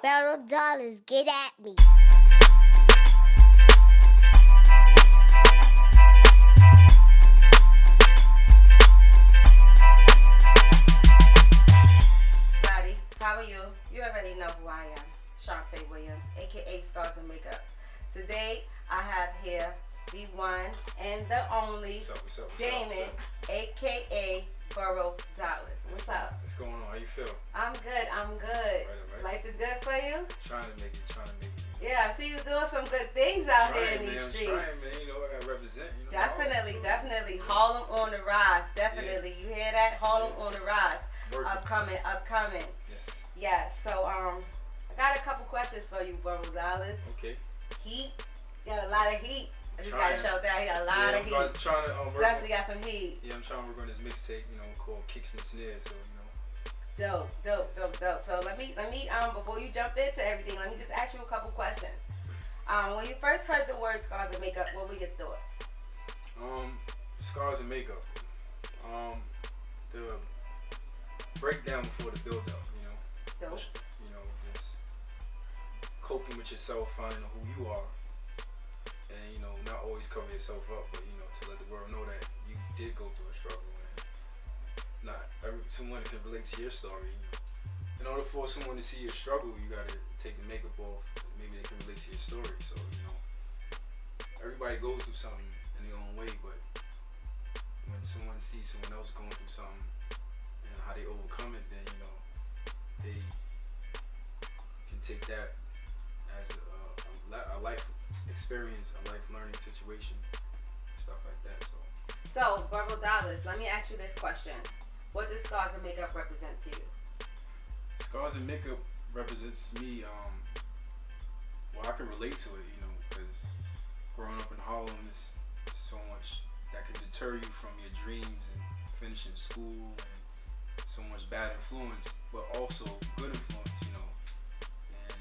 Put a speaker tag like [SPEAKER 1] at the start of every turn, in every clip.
[SPEAKER 1] Boro Dollaz, get at me.
[SPEAKER 2] Lottie, how are you? You already know who I am. Shantae Williams, aka Scars and Makeup. Today I have here the one and the only Damon, aka Boro Dollaz. What's up?
[SPEAKER 3] What's going on? How you feel?
[SPEAKER 2] I'm good.
[SPEAKER 3] Right.
[SPEAKER 2] Life is good for you?
[SPEAKER 3] Trying to make it.
[SPEAKER 2] Yeah, I see you doing some good things out here in these streets.
[SPEAKER 3] I'm trying, man. You know, I gotta represent.
[SPEAKER 2] Definitely. Harlem on the rise. Definitely.
[SPEAKER 3] Yeah.
[SPEAKER 2] You hear that? Harlem
[SPEAKER 3] Yeah.
[SPEAKER 2] on the rise.
[SPEAKER 3] Working.
[SPEAKER 2] Upcoming.
[SPEAKER 3] Yes.
[SPEAKER 2] Yes. So I got a couple questions for you, Boro Dollaz.
[SPEAKER 3] Okay.
[SPEAKER 2] Heat. You got a lot of heat. I just
[SPEAKER 3] Trying.
[SPEAKER 2] gotta show that. He got a lot of heat.
[SPEAKER 3] I'm trying to work.
[SPEAKER 2] Definitely got some heat.
[SPEAKER 3] Yeah, I'm trying to work on this mixtape, called Kicks and Snares. So,
[SPEAKER 2] Dope. So let me before you jump into everything, let me just ask you a couple questions. When you first heard the word Scars and Makeup, what were your thoughts?
[SPEAKER 3] Scars and Makeup. The breakdown before the build up,
[SPEAKER 2] Dope.
[SPEAKER 3] Just coping with yourself, finding who you are, and not always cover yourself up, but to let the world know that you did go through a struggle, and not someone can relate to your story. In order for someone to see your struggle, you gotta take the makeup off. Maybe they can relate to your story. So everybody goes through something in their own way, but when someone sees someone else going through something and how they overcome it, then they can take that as a life experience, a life learning situation, stuff like that.
[SPEAKER 2] So Boro Dollaz, let me ask you this question: what does Scars and Makeup represent to you?
[SPEAKER 3] Scars and Makeup represents me. I can relate to it, because growing up in Harlem is so much that can deter you from your dreams and finishing school, and so much bad influence, but also good influence, and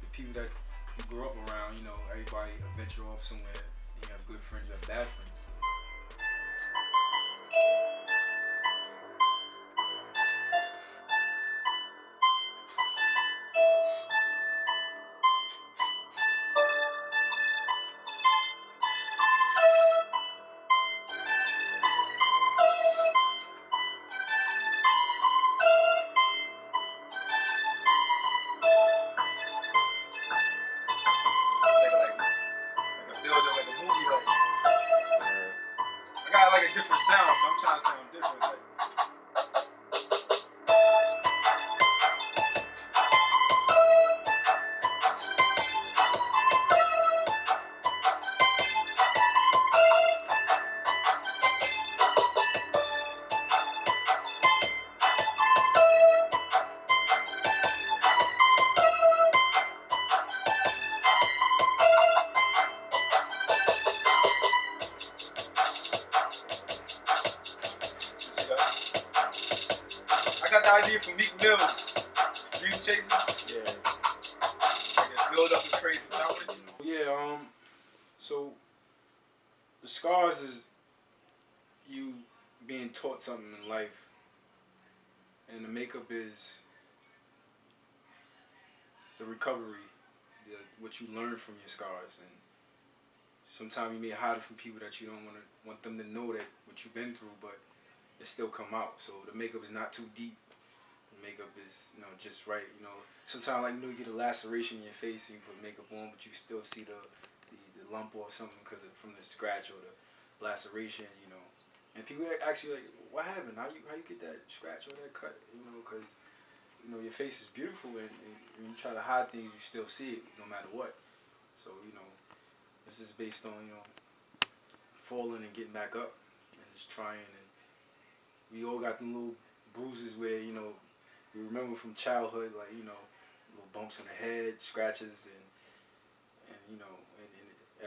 [SPEAKER 3] the people that you grew up around, everybody venture off somewhere, and you have good friends, you have bad friends. I got like a different sound, so I'm trying to sound different. I got the idea from Meek Mill's Dream Chaser. Yeah. I guess build up and crazy. Yeah, so the scars is you being taught something in life, and the makeup is the recovery, what you learn from your scars. And sometimes you may hide it from people that you don't want them to know that what you've been through, but it still come out. So the makeup is not too deep. The makeup is just right. Sometimes you get a laceration in your face and you put makeup on, but you still see the lump or something because from the scratch or the laceration. And people ask you what happened? How you get that scratch or that cut? Because your face is beautiful, and when you try to hide things, you still see it no matter what. So this is based on falling and getting back up and just trying. And we all got them little bruises where we remember from childhood, little bumps in the head, scratches, and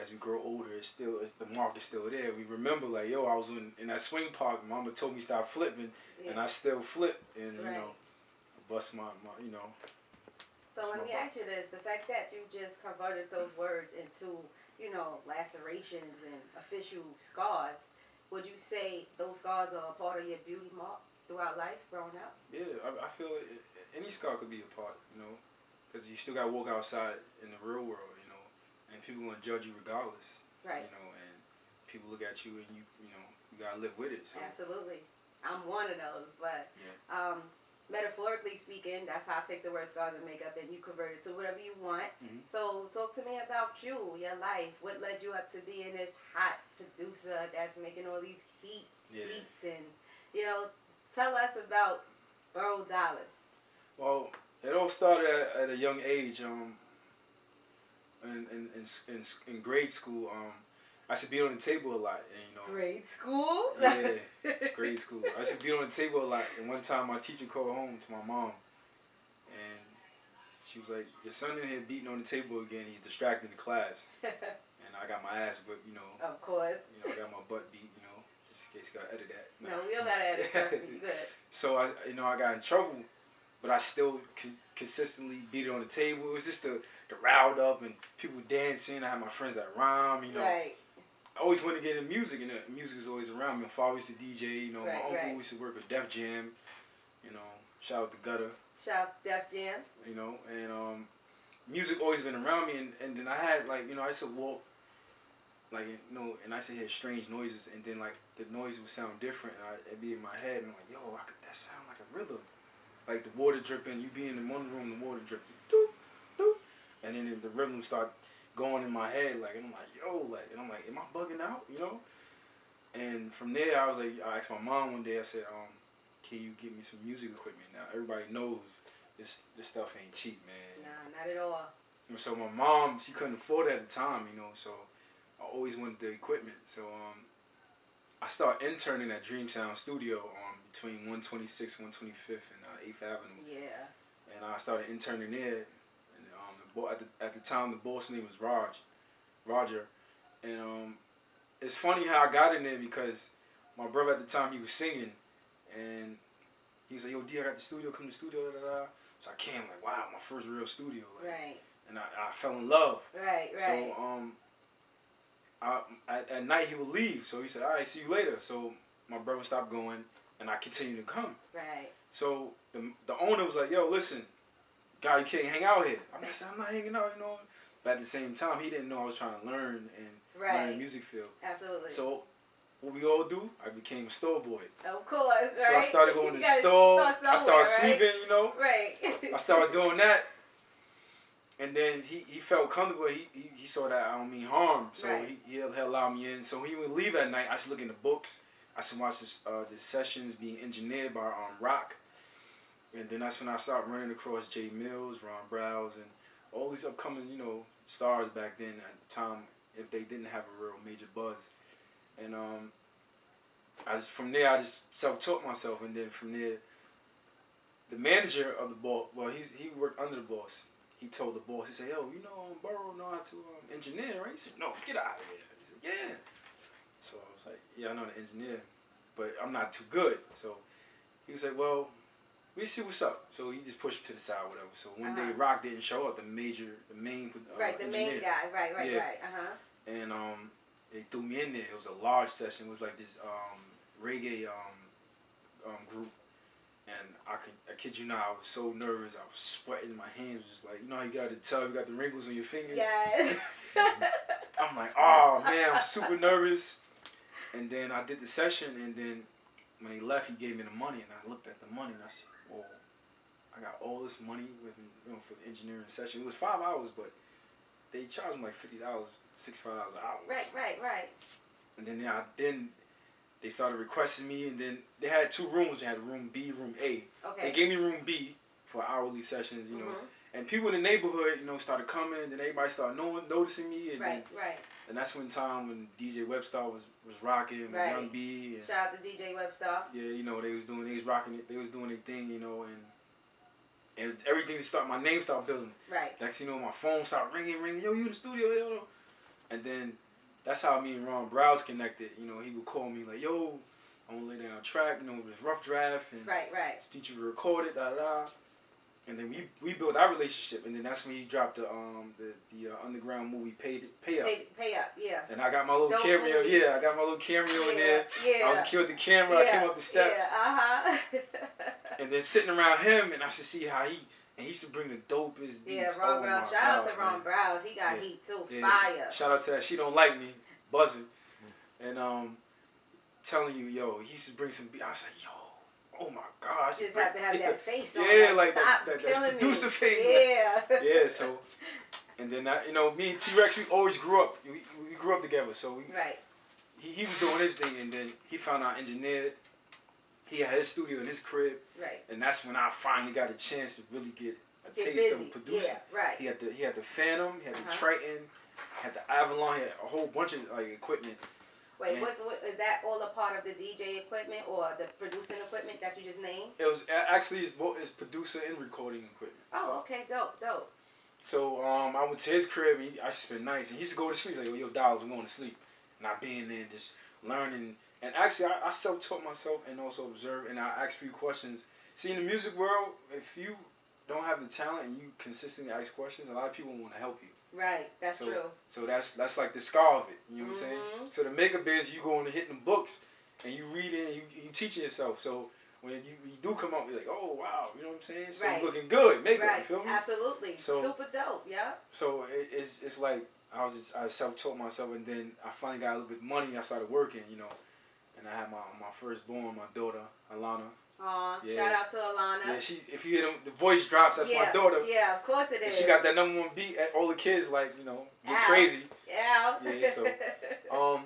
[SPEAKER 3] as we grow older, the mark is still there. We remember I was in that swing park. Mama told me stop flipping, and I still flip, and bust my.
[SPEAKER 2] So let me ask you this: the fact that you just converted those words into lacerations and official scars, would you say those scars are a part of your beauty mark throughout life, growing up?
[SPEAKER 3] Yeah, I feel any scar could be a part, because you still got to walk outside in the real world, you know, and people gonna judge you regardless,
[SPEAKER 2] Right.
[SPEAKER 3] you know, and people look at you and you know, you gotta live with it. So
[SPEAKER 2] Absolutely, I'm one of those. But
[SPEAKER 3] yeah.
[SPEAKER 2] Metaphorically speaking, that's how I picked the word scars and makeup, and you convert it to whatever you want.
[SPEAKER 3] Mm-hmm.
[SPEAKER 2] So talk to me about you, your life. What led you up to being this hot producer that's making all these beats, and you know, tell us about Boro Dollaz.
[SPEAKER 3] Well, it all started at a young age. In grade school, I used to beat on the table a lot, and you know.
[SPEAKER 2] Grade school?
[SPEAKER 3] Yeah, grade school. I used to beat on the table a lot, and one time my teacher called home to my mom, and she was like, "Your son in here beating on the table again. He's distracting the class." And I got my ass whipped, you know.
[SPEAKER 2] Of course.
[SPEAKER 3] You know, I got my butt beat, you know. Just in case you gotta edit that.
[SPEAKER 2] No, we don't gotta edit. Trust me, you good.
[SPEAKER 3] So I got in trouble, but I still consistently beat it on the table. It was just the riled up and people dancing. I had my friends that rhyme, you know.
[SPEAKER 2] Right.
[SPEAKER 3] I always wanted to get into music, and the music was always around me. My father used to DJ, you know.
[SPEAKER 2] Right,
[SPEAKER 3] my uncle used to work with Def Jam, you know. Shout out to Gutter.
[SPEAKER 2] Shout out Def Jam.
[SPEAKER 3] You know, and music always been around me, and then I had like, you know, I used to walk, like, you know, and I used to hear strange noises, and then like the noise would sound different, and it'd be in my head, and I'm like, yo, that sound like a rhythm, like the water dripping. You be in the one room, the water dripping, doop, doop, and then the rhythm start going in my head, like, and I'm like, yo, like, and I'm like, am I bugging out, you know? And from there, I was like, I asked my mom one day, I said, can you get me some music equipment? Now everybody knows this stuff ain't cheap, man.
[SPEAKER 2] Nah, not at all.
[SPEAKER 3] And so my mom, she couldn't afford it at the time, you know, so I always wanted the equipment. So I started interning at Dream Sound Studio between 126th, 125th, and 8th Avenue.
[SPEAKER 2] Yeah.
[SPEAKER 3] And I started interning there. And at the time, the boss name was Roger. And it's funny how I got in there because my brother at the time, he was singing. And he was like, yo, D, I got the studio, come to the studio, da, da, da. So I came, like, wow, my first real studio. Like,
[SPEAKER 2] right.
[SPEAKER 3] And I fell in love.
[SPEAKER 2] Right.
[SPEAKER 3] So at night he would leave. So he said, all right, see you later. So my brother stopped going, and I continued to come.
[SPEAKER 2] Right.
[SPEAKER 3] So the owner was like, yo, listen, guy, you can't hang out here. I'm not hanging out, you know. But at the same time, he didn't know I was trying to learn and learn the music field.
[SPEAKER 2] Absolutely.
[SPEAKER 3] So what we all do, I became a store boy.
[SPEAKER 2] Of course, right?
[SPEAKER 3] So I started going to the store. I started sweeping, you know.
[SPEAKER 2] Right.
[SPEAKER 3] I started doing that. And then he felt comfortable. He saw that I don't mean harm. So he'll allow me in. So he would leave at night. I used to look in the books. I used to watch the sessions being engineered by Rock. And then that's when I started running across Jay Mills, Ron Browse, and all these upcoming, you know, stars back then at the time, if they didn't have a real major buzz. And from there, I just self-taught myself. And then from there, the manager of the boss, well, he worked under the boss. He told the boss, he said, yo, you know, Boro know how to engineer, right? He said, no, get out of here. He said, yeah. So I was like, yeah, I know how to engineer, but I'm not too good. So he was like, well, we see what's up. So he just pushed him to the side, whatever. So one day Rock didn't show up, the main
[SPEAKER 2] right, the
[SPEAKER 3] engineer.
[SPEAKER 2] main guy, right.
[SPEAKER 3] And they threw me in there. It was a large session. It was like this reggae group. And I kid you not, I was so nervous. I was sweating. My hands was just like, you know how you got the tub, you got the wrinkles on your fingers?
[SPEAKER 2] Yes.
[SPEAKER 3] I'm like, oh, man, I'm super nervous. And then I did the session, and then when he left, he gave me the money. And I looked at the money, and I said, whoa, I got all this money with, you know, for the engineering session. It was 5 hours, but they charged me like $50, $65 an hour.
[SPEAKER 2] Right.
[SPEAKER 3] And then they started requesting me, and then they had 2 rooms. They had room B, room A.
[SPEAKER 2] Okay.
[SPEAKER 3] They gave me room B for hourly sessions, you know. And people in the neighborhood, you know, started coming. Then everybody started noticing me. And
[SPEAKER 2] right.
[SPEAKER 3] And that's when DJ Webstar was rocking, with Young B. And,
[SPEAKER 2] shout out to DJ Webstar.
[SPEAKER 3] Yeah, you know, they was rocking it. They was doing their thing, you know, and everything my name started building.
[SPEAKER 2] Right.
[SPEAKER 3] Next, you know, my phone started ringing. Yo, you in the studio, yo. And then that's how me and Ron Browse connected. You know, he would call me like, yo, I want to lay down a track, you know, it was rough draft. And
[SPEAKER 2] right.
[SPEAKER 3] Did you record it, da-da-da. And then we built our relationship. And then that's when he dropped the underground movie, Pay Up.
[SPEAKER 2] Pay Up, yeah.
[SPEAKER 3] And I got my little cameo.
[SPEAKER 2] Movie.
[SPEAKER 3] Yeah, I got my little cameo in there.
[SPEAKER 2] Yeah.
[SPEAKER 3] I was a kid with the camera. I came up the steps.
[SPEAKER 2] Yeah,
[SPEAKER 3] And then sitting around him, and I should see how And he used to bring the dopest beats.
[SPEAKER 2] Yeah, Ron Browse. Shout out to Ron Browse. He got heat too. Fire.
[SPEAKER 3] Shout out to that. She don't like me. Buzzing. And telling you, yo, he used to bring some beats. I was like, yo. Oh my gosh!
[SPEAKER 2] You just have to have that face on.
[SPEAKER 3] Yeah, like
[SPEAKER 2] that
[SPEAKER 3] producer face.
[SPEAKER 2] Yeah.
[SPEAKER 3] Like, yeah. So, and then me and T-Rex, we always grew up. We grew up together. So
[SPEAKER 2] right.
[SPEAKER 3] He was doing his thing, and then he found out engineered. He had his studio in his crib.
[SPEAKER 2] Right.
[SPEAKER 3] And that's when I finally got a chance to really get a taste of producing.
[SPEAKER 2] Yeah. Right.
[SPEAKER 3] He had the Phantom. He had the Triton. Had the Avalon. He had a whole bunch of equipment.
[SPEAKER 2] Wait, what is that all a part of the DJ equipment or the producing equipment that you just named?
[SPEAKER 3] It was actually it's producer and recording equipment.
[SPEAKER 2] Oh, okay, dope.
[SPEAKER 3] So I went to his crib and I spent nights and he used to go to sleep like, yo, Dollaz, I'm going to sleep. And I be in there and just learning. And actually I self-taught myself and also observed and I asked a few questions. See, in the music world, if you don't have the talent and you consistently ask questions, a lot of people want to help you.
[SPEAKER 2] Right, that's true.
[SPEAKER 3] So that's like the scar of it. You know what I'm saying? So the makeup is you going to hit them books and you read it and you teaching yourself. So when you do come out, you're like, oh wow, you know what I'm saying? So you're looking good, makeup. You feel me?
[SPEAKER 2] Absolutely. So super dope. Yeah.
[SPEAKER 3] So it's like I self-taught myself and then I finally got a little bit of money. I started working, you know, and I had my firstborn, my daughter Alana.
[SPEAKER 2] Shout out to Alana.
[SPEAKER 3] Yeah, if you hear the voice drops, that's my daughter.
[SPEAKER 2] Yeah, of course it is.
[SPEAKER 3] And she got that #1 beat at all the kids, like, you know, get crazy.
[SPEAKER 2] Yeah.
[SPEAKER 3] Yeah, so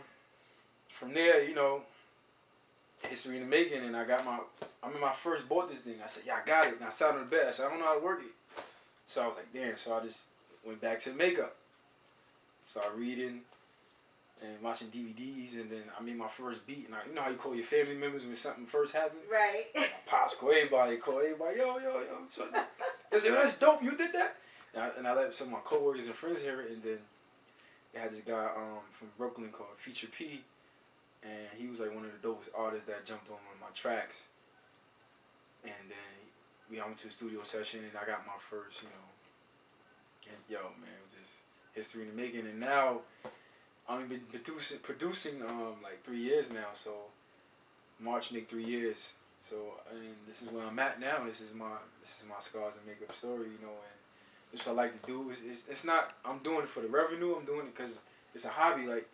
[SPEAKER 3] from there, you know, history in the making, and I mean, my first bought this thing. I said, yeah, I got it. And I sat on the bed. I said, I don't know how to work it. So I was like, damn. So I just went back to the makeup. Started reading and watching DVDs, and then I made my first beat. And you know how you call your family members when something first happened?
[SPEAKER 2] Right.
[SPEAKER 3] My pops call everybody, yo. So they say, yo, that's dope, you did that? And I let some of my coworkers and friends hear it, and then they had this guy from Brooklyn called Feature P, and he was like one of the dopest artists that jumped on one of my tracks. And then I went to a studio session, and I got my first, you know, and yo, man, it was just history in the making. And now I've been producing like 3 years now, so March make 3 years. So I mean, this is where I'm at now. This is my scars and makeup story, you know. And this is what I like to do. It's not I'm doing it for the revenue. I'm doing it because it's a hobby. Like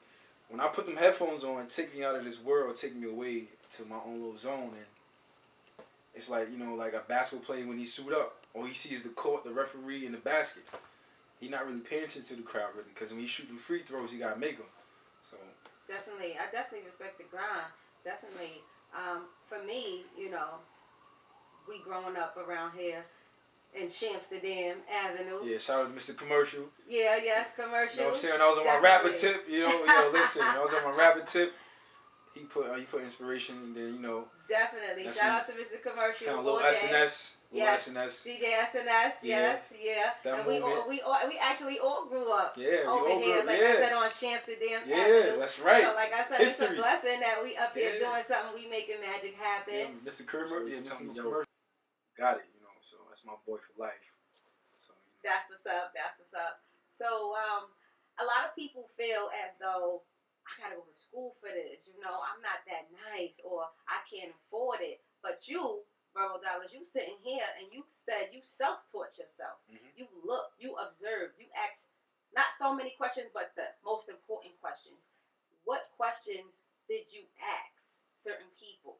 [SPEAKER 3] when I put them headphones on, take me out of this world, take me away to my own little zone. And it's like, you know, like a basketball player when he suit up, all he sees the court, the referee, and the basket. He not really paying attention to the crowd really, because when he's shooting free throws, you gotta make them. So
[SPEAKER 2] definitely, I definitely respect the grind. Definitely, for me, you know, we growing up around here in Amsterdam Avenue.
[SPEAKER 3] Yeah, shout out to Mr. Commercial.
[SPEAKER 2] Yeah, yes, Commercial.
[SPEAKER 3] You know what I'm saying? I was on my rapper tip. You know, listen, I was on my rapper tip. He put inspiration, and then, you know.
[SPEAKER 2] Definitely. Shout out to Mr. Commercial.
[SPEAKER 3] Found a little SNS.
[SPEAKER 2] Yes.
[SPEAKER 3] SNS.
[SPEAKER 2] DJ SNS. Yes. Yeah.
[SPEAKER 3] That
[SPEAKER 2] and
[SPEAKER 3] moment.
[SPEAKER 2] we actually all grew up.
[SPEAKER 3] Yeah.
[SPEAKER 2] Over here, like I said, on Amsterdam Avenue.
[SPEAKER 3] Yeah, that's right.
[SPEAKER 2] So like I said,
[SPEAKER 3] History.
[SPEAKER 2] It's a blessing that we up here doing something. We making magic happen.
[SPEAKER 3] Yeah, Mr. Commercial. Yeah, Mr. Commercial. Got it. You know. So that's my boy for life. So. You know.
[SPEAKER 2] That's what's up. That's what's up. So a lot of people feel as though I gotta go to school for this, you know, I'm not that nice, or I can't afford it. But you, Boro Dollaz, you sitting here and you said you self-taught yourself. You looked, you observed, you asked not so many questions, but the most important questions. What questions did you ask certain people?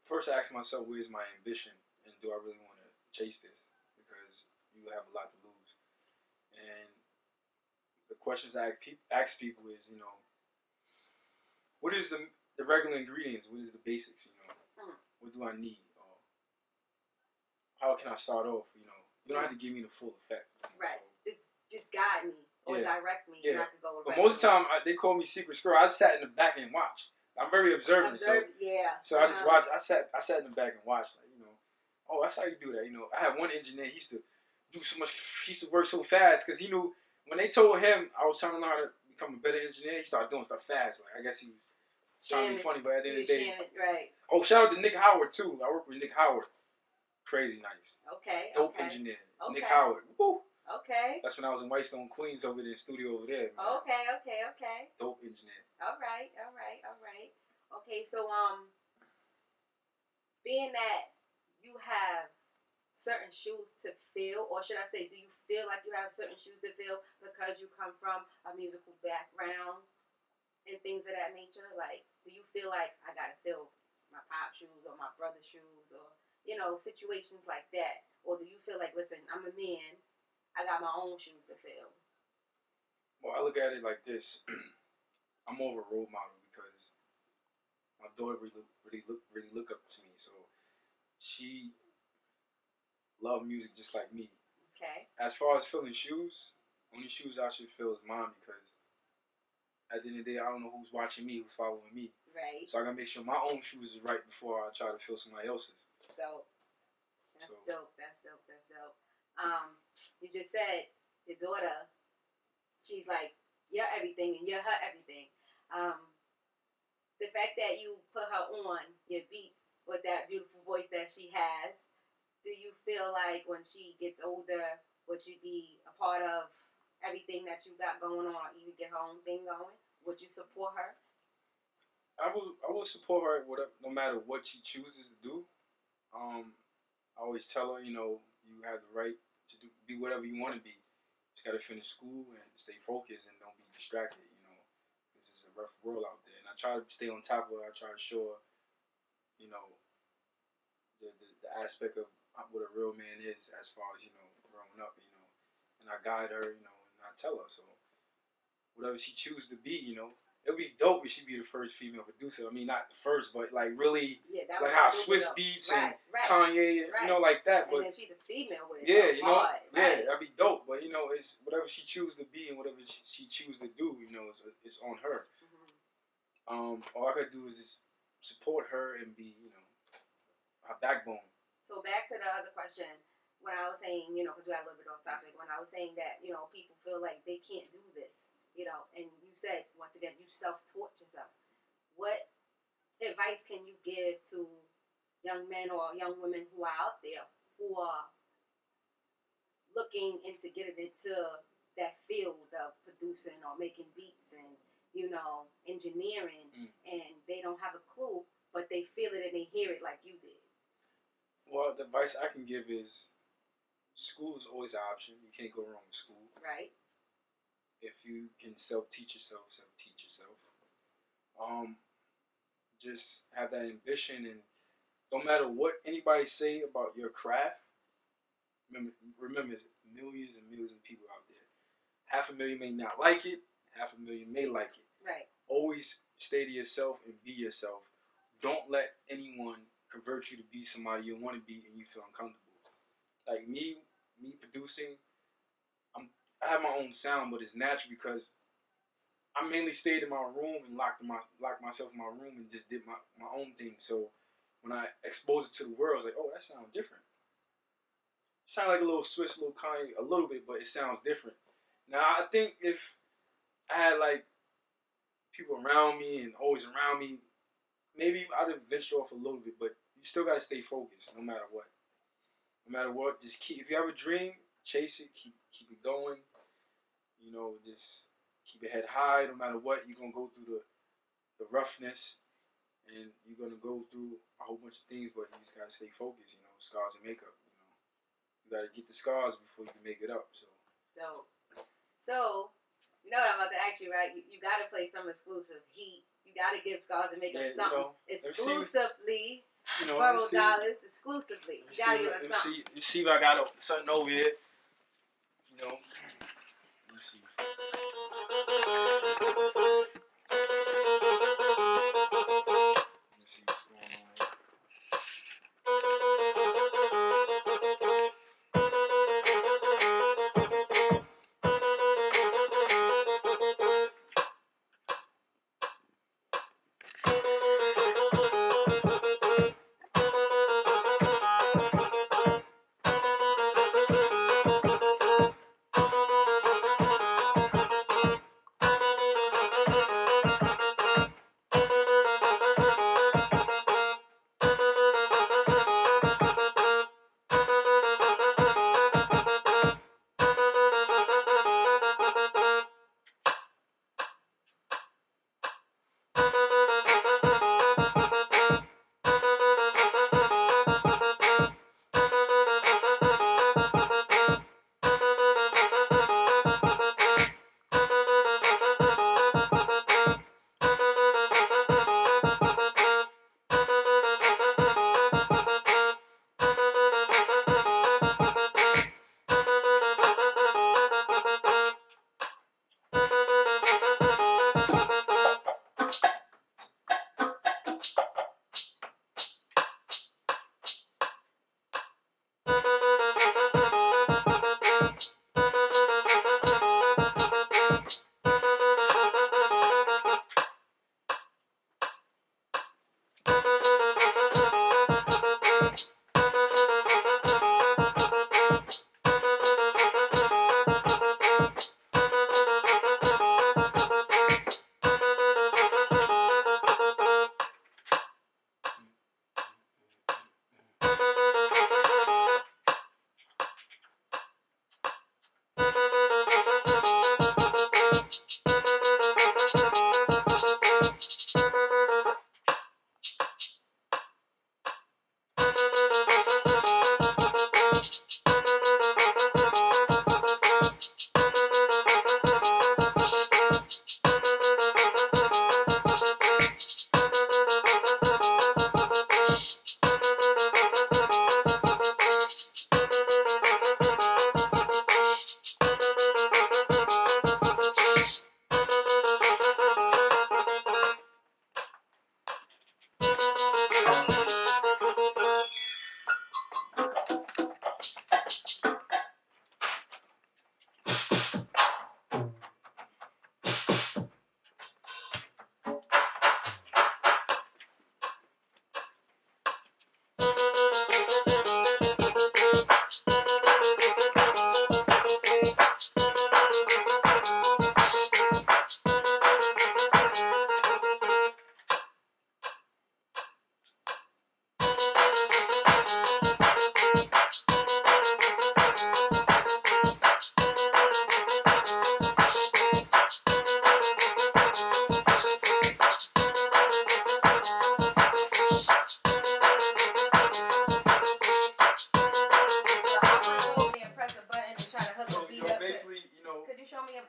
[SPEAKER 3] First, I asked myself, where's my ambition, and do I really want to chase this? Because you have a lot to lose. And the questions I ask people is, you know, what is the regular ingredients? What is the basics? You know, what do I need? How can I start off? You know, you don't have to give me the full effect. You know,
[SPEAKER 2] right. So. Just guide me or direct me.
[SPEAKER 3] Yeah.
[SPEAKER 2] And I can go.
[SPEAKER 3] But most of the time, they call me secret squirrel. I sat in the back and watched. I'm very observant. So I just watched. I sat in the back and watched. Like, you know, oh, that's how you do that. You know, I had one engineer. He used to do so much. He used to work so fast because he knew. When they told him I was trying to learn how to become a better engineer, he started doing stuff fast. Like I guess he was trying to be funny, but at the end of the day,
[SPEAKER 2] right.
[SPEAKER 3] Oh, shout out to Nick Howard too. I work with Nick Howard. Crazy nice.
[SPEAKER 2] Okay.
[SPEAKER 3] Dope engineer. Okay. Nick Howard. Woo.
[SPEAKER 2] Okay.
[SPEAKER 3] That's when I was in Whitestone, Queens, over there in the studio over there. Man.
[SPEAKER 2] Okay.
[SPEAKER 3] Dope engineer.
[SPEAKER 2] All right. Okay, so being that you have certain shoes to fill, or should I say, do you feel like you have certain shoes to fill because you come from a musical background and things of that nature? Like, do you feel like I gotta fill my pop shoes or my brother's shoes, or situations like that? Or do you feel like, listen, I'm a man, I got my own shoes to fill?
[SPEAKER 3] Well, I look at it like this. I'm more of a role model because my daughter really look up to me. So she love music just like me.
[SPEAKER 2] Okay.
[SPEAKER 3] As far as filling shoes, only shoes I should fill is mine because at the end of the day, I don't know who's watching me, who's following me.
[SPEAKER 2] Right.
[SPEAKER 3] So I gotta make sure my own shoes is right before I try to fill somebody else's.
[SPEAKER 2] Dope. That's dope. That's dope. That's dope. You just said your daughter, she's like, you're everything and you're her everything. The fact that you put her on your beats with that beautiful voice that she has, do you feel like when she gets older, would she be a part of everything that you got going on, or even get her own thing going? Would you support her?
[SPEAKER 3] I will support her whatever, no matter what she chooses to do. I always tell her, you have the right to be whatever you want to be. Just gotta finish school and stay focused and don't be distracted. This is a rough world out there, and I try to stay on top of her. I try to show her, you know, the aspect of what a real man is as far as growing up. And I guide her, and I tell her so. Whatever she chooses to be, it'd be dope if she'd be the first female producer. I mean, not the first, but like really, like how Swiss Beats and Kanye, like that. But
[SPEAKER 2] and then she's a female with it.
[SPEAKER 3] Yeah,
[SPEAKER 2] right.
[SPEAKER 3] that'd be dope. But it's whatever she chooses to be and whatever she chooses to do. It's on her.
[SPEAKER 2] Mm-hmm.
[SPEAKER 3] All I could do is just support her and be, her backbone.
[SPEAKER 2] So back to the other question. When I was saying, because we got a little bit off topic, when I was saying that, people feel like they can't do this, and you said, once again, you self-taught yourself. What advice can you give to young men or young women who are out there who are looking into getting into that field of producing or making beats and, engineering, and they don't have a clue, but they feel it and they hear it like you did?
[SPEAKER 3] Well, the advice I can give is school is always an option. You can't go wrong with school.
[SPEAKER 2] Right.
[SPEAKER 3] If you can self-teach yourself. Just have that ambition, and no matter what anybody say about your craft, remember there's millions and millions of people out there. 500,000 may not like it, 500,000 may like it.
[SPEAKER 2] Right.
[SPEAKER 3] Always stay to yourself and be yourself. Don't let anyone convert you to be somebody you want to be and you feel uncomfortable. Like me producing, I have my own sound, but it's natural because I mainly stayed in my room and locked myself in my room and just did my own thing. So when I exposed it to the world, I was like, oh, that sounds different. It sounds like a little Swiss, a little Kanye, a little bit, but it sounds different. Now I think if I had like people around me and always around me, maybe I'd have ventured off a little bit, but you still got to stay focused no matter what. No matter what, just keep. If you have a dream, chase it. Keep it going. Just keep your head high. No matter what, you're gonna go through the roughness, and you're gonna go through a whole bunch of things. But you just gotta stay focused. Scars and makeup. You gotta get the scars before you can make it up.
[SPEAKER 2] So, you know what I'm about to ask you, right? You gotta play some exclusive heat. You gotta give Scars and Makeup something exclusively. Boro Dollaz, exclusively. You gotta give us something.
[SPEAKER 3] You see if I got something over here. Let me see. Let me see what's going on here.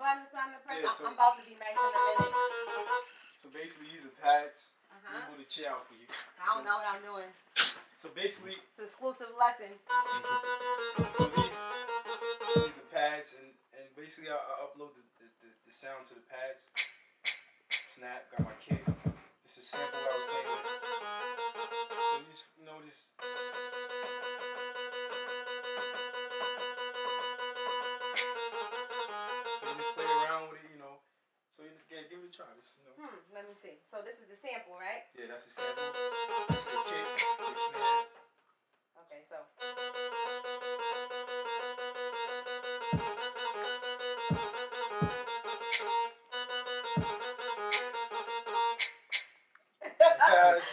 [SPEAKER 2] button or something to press?
[SPEAKER 3] Yeah, so,
[SPEAKER 2] I'm about to be nice in a minute.
[SPEAKER 3] So basically, these are pads.
[SPEAKER 2] Uh-huh.
[SPEAKER 3] We'll move the chair out for you.
[SPEAKER 2] I don't know what I'm doing.
[SPEAKER 3] So basically,
[SPEAKER 2] it's an exclusive lesson.
[SPEAKER 3] So these are pads, and basically I upload the sound to the pads. Snap, got my kick. This is a sample I was playing with. So you just this. So you just play around with it, So you just give it a try.
[SPEAKER 2] Let me see. So this is the sample, right?
[SPEAKER 3] Yeah, that's a sample. This is the kick snare.
[SPEAKER 2] Okay, so.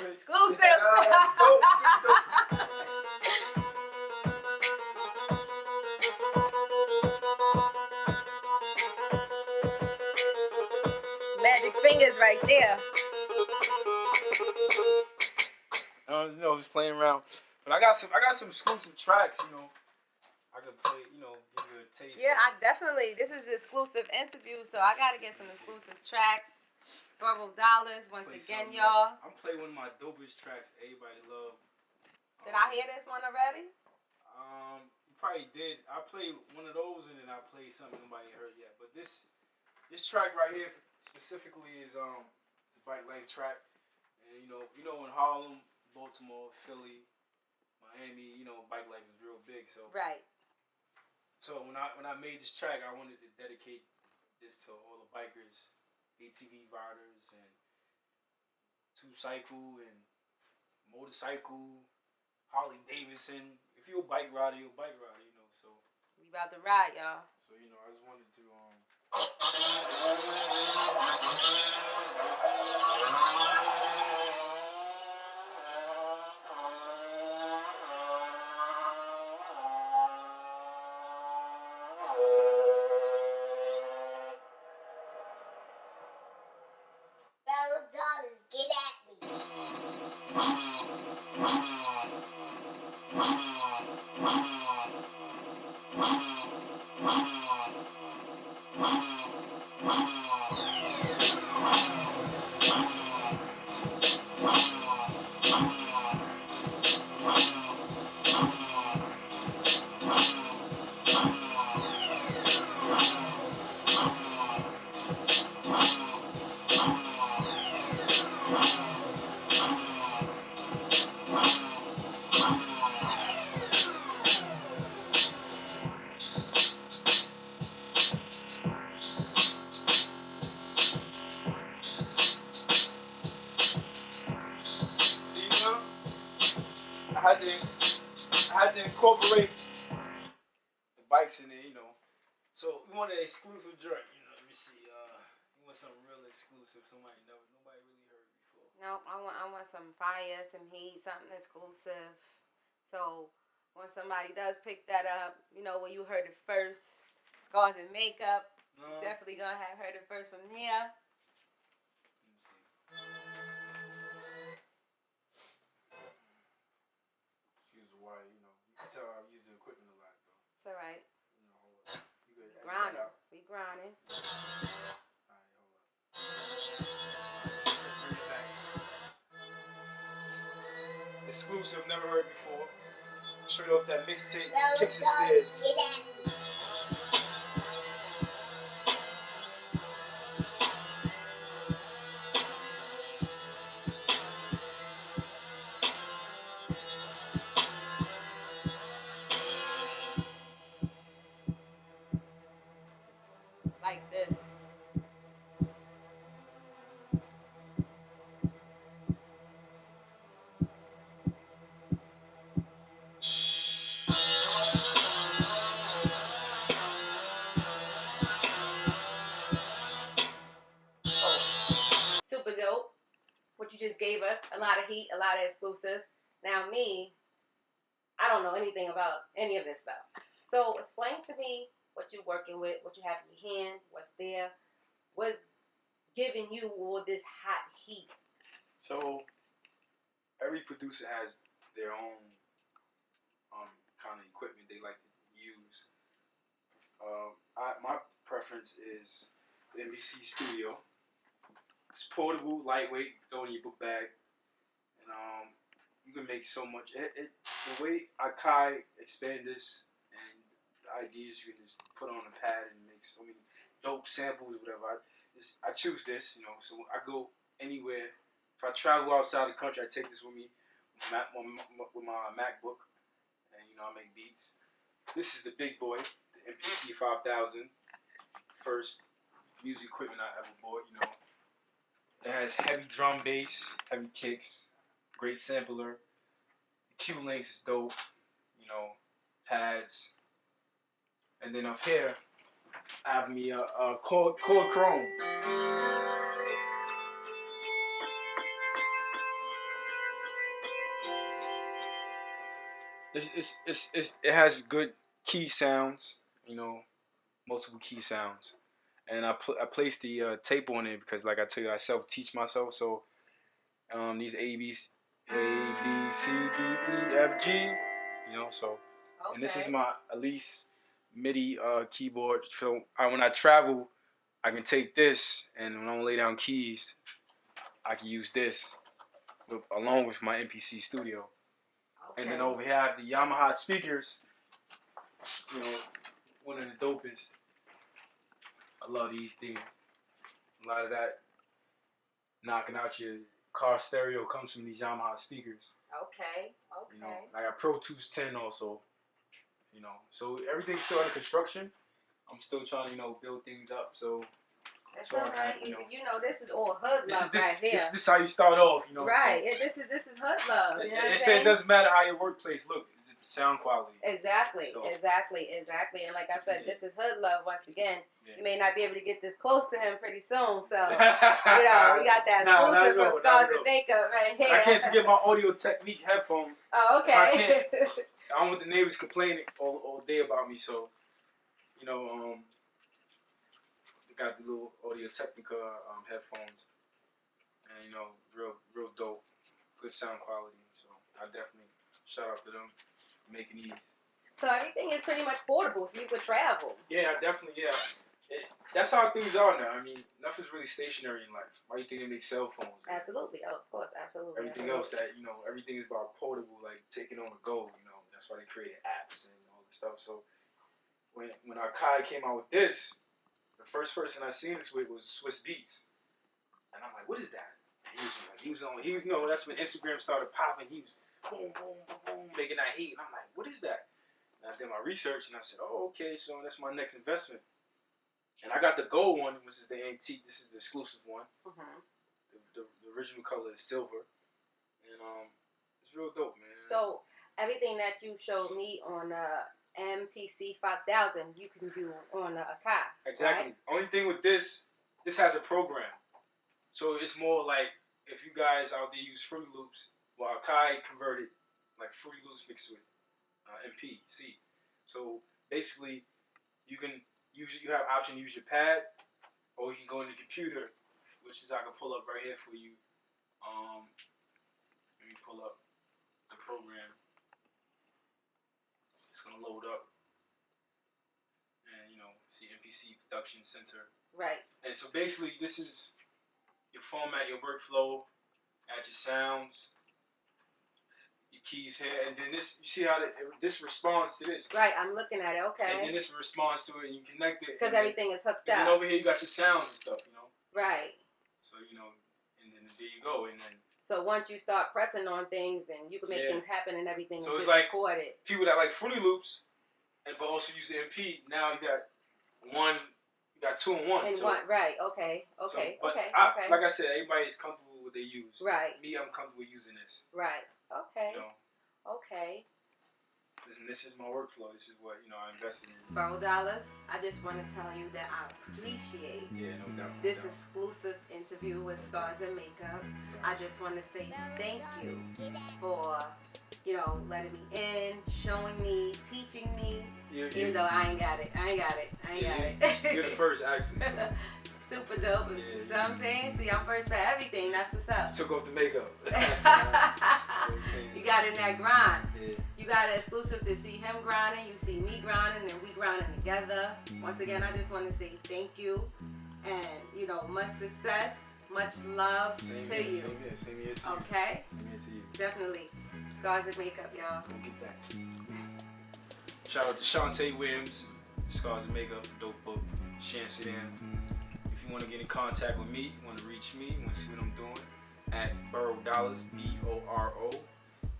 [SPEAKER 2] Exclusive.
[SPEAKER 3] Dope.
[SPEAKER 2] Magic fingers right there.
[SPEAKER 3] Just playing around. But I got some exclusive tracks, I could play, give you a taste.
[SPEAKER 2] Yeah, I definitely. This is an exclusive interview, so I gotta get some exclusive tracks. Boro Dollaz, once again, y'all.
[SPEAKER 3] I'm playing one of my dopest tracks. Everybody love.
[SPEAKER 2] Did I hear this one already?
[SPEAKER 3] You probably did. I played one of those, and then I played something nobody heard yet. But this track right here specifically is Bike Life track, and in Harlem, Baltimore, Philly, Miami, Bike Life is real big. So
[SPEAKER 2] right.
[SPEAKER 3] So when I made this track, I wanted to dedicate this to all the bikers, ATV riders, and two-cycle and motorcycle, Harley Davidson. If you're a bike rider, you're a bike rider, So
[SPEAKER 2] we about to ride, y'all.
[SPEAKER 3] So I just wanted to
[SPEAKER 1] Boro Dollaz, get at me.
[SPEAKER 3] I had to incorporate the bikes in there, So we wanted an exclusive joint, Let me see. We want something real exclusive, nobody really heard before.
[SPEAKER 2] No, I want some fire, some heat, something exclusive. So when somebody does pick that up, when you heard it first, Scars and Makeup, definitely gonna have heard it first from here.
[SPEAKER 3] Let me see. Excuse the wire, you can tell I use the equipment a lot, though.
[SPEAKER 2] It's all right.
[SPEAKER 3] You could
[SPEAKER 2] grinding. We grinding.
[SPEAKER 3] All right, hold up. Exclusive, never heard before. Straight off that mixtape, Kicks and Stairs.
[SPEAKER 1] Get at me.
[SPEAKER 2] Like this. Super dope. What you just gave us, a lot of heat, a lot of exclusive. Now me, I don't know anything about any of this stuff. So explain to me what you're working with, what you have in your hand, what's there, what's giving you all this hot heat.
[SPEAKER 3] So every producer has their own kind of equipment they like to use. preference is the NBC Studio. It's portable, lightweight, throw it in your book bag, and you can make so much. The way Akai expand this and the ideas you can just put on a pad and make so many dope samples, whatever. I choose this, So I go anywhere. If I travel outside the country, I take this with me, with my MacBook, and I make beats. This is the big boy, the MPC 5000, first music equipment I ever bought. It has heavy drum bass, heavy kicks, great sampler. The Q links is dope, pads, and then up here I have me a Core Chrome. It has good key sounds, multiple key sounds, and I placed the tape on it because, like I tell you, I self-teach myself. So these A B C D E F G, So, okay. And this is my Elise MIDI keyboard. So when I travel, I can take this, and when I lay down keys, I can use this along with my MPC Studio. Okay. And then over here I have the Yamaha speakers. One of the dopest. I love these things. A lot of that knocking out your car stereo comes from these Yamaha speakers.
[SPEAKER 2] Okay.
[SPEAKER 3] I got Pro Tools 10 also. So everything's still under construction. I'm still trying to, build things up. So
[SPEAKER 2] that's all right. This is all hood love right here.
[SPEAKER 3] This is how you start off,
[SPEAKER 2] Right. So this is hood love.
[SPEAKER 3] They say it doesn't matter how your workplace looks. It's the sound quality.
[SPEAKER 2] Exactly. And like I said, this is hood love once again. Yeah. You may not be able to get this close to him pretty soon. So, we got that exclusive from Scars and Makeup right here.
[SPEAKER 3] I can't forget my Audio Technique headphones.
[SPEAKER 2] Oh, okay.
[SPEAKER 3] I don't want the neighbors complaining all day about me. So, got the little Audio Technica headphones, and real dope, good sound quality. So I definitely shout out to them making these.
[SPEAKER 2] So everything is pretty much portable, so you could travel.
[SPEAKER 3] Yeah, that's how things are now. I mean, nothing's really stationary in life. Why do you think they make cell phones?
[SPEAKER 2] Absolutely, of course, absolutely.
[SPEAKER 3] Everything else that everything is about portable, like taking on the go. That's why they created apps and all this stuff. So when Akai came out with this, the first person I seen this with was Swiss Beats, and I'm like, what is that? And that's when Instagram started popping. He was boom, boom, boom, boom, making that heat, and I'm like, what is that? And I did my research, and I said, oh, okay, so that's my next investment. And I got the gold one, which is the antique. This is the exclusive one. Mm-hmm. The original color is silver, and it's real dope, man.
[SPEAKER 2] So everything that you showed me on MPC 5000, you can do on Akai.
[SPEAKER 3] Exactly.
[SPEAKER 2] Right?
[SPEAKER 3] Only thing with this has a program, so it's more like if you guys out there use Fruity Loops, well, Akai converted like Fruity Loops mixed with MPC. So basically, you have option to use your pad, or you can go in the computer, which is I can pull up right here for you. Let me pull up the program. It's gonna load up, and see MPC Production Center.
[SPEAKER 2] Right.
[SPEAKER 3] And so basically, this is your format, your workflow, add your sounds, your keys here, and then this. You see how this responds to this.
[SPEAKER 2] Right. I'm looking at it. Okay.
[SPEAKER 3] And then this responds to it, and you connect it.
[SPEAKER 2] Because everything is hooked up.
[SPEAKER 3] And then over here, you got your sounds and stuff.
[SPEAKER 2] Right.
[SPEAKER 3] So and then there you go, and then.
[SPEAKER 2] So once you start pressing on things, and you can make things happen, and everything is
[SPEAKER 3] it's like
[SPEAKER 2] recorded.
[SPEAKER 3] People that like Fruity Loops, but also use the MP. Now you got two in one.
[SPEAKER 2] Right. Okay.
[SPEAKER 3] Like I said, everybody's comfortable with what they use.
[SPEAKER 2] Right.
[SPEAKER 3] Me, I'm comfortable using this.
[SPEAKER 2] Right. Okay. Okay.
[SPEAKER 3] This is my workflow. This is what I invested in.
[SPEAKER 2] Boro Dollaz, I just want to tell you that I appreciate this exclusive interview with Scars and Makeup. I just want to say thank you for letting me in, showing me, teaching me. Even though I ain't got it.
[SPEAKER 3] You're the first, actually. So.
[SPEAKER 2] Super dope. Yeah. So I'm saying, see, I'm first for everything. That's what's up.
[SPEAKER 3] Took off the makeup.
[SPEAKER 2] You got in that grind.
[SPEAKER 3] Yeah.
[SPEAKER 2] You got an exclusive to see him grinding, you see me grinding, and we grinding together. Once again, I just want to say thank you, and you know, much success, much love to you.
[SPEAKER 3] Same here to you.
[SPEAKER 2] Okay?
[SPEAKER 3] Same here to you.
[SPEAKER 2] Definitely. Scars and Makeup, y'all.
[SPEAKER 3] Go get that. Shout out to Shantae Williams, Scars and Makeup, dope book, Amsterdam. If you want to get in contact with me, want to reach me, want to see what I'm doing, at Boro Dollaz,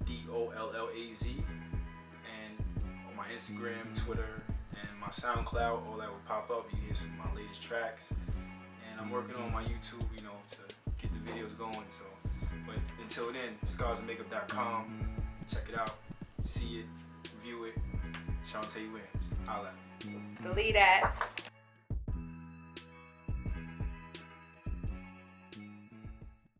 [SPEAKER 3] BoroDollaz, and on my Instagram, Twitter, and my SoundCloud, all that will pop up. You hear some of my latest tracks, and I'm working on my YouTube, you know, to get the videos going. So, but until then, scarsandmakeup.com. Check it out, see it, view it. Shantae Williams, holla at me.
[SPEAKER 2] Believe that.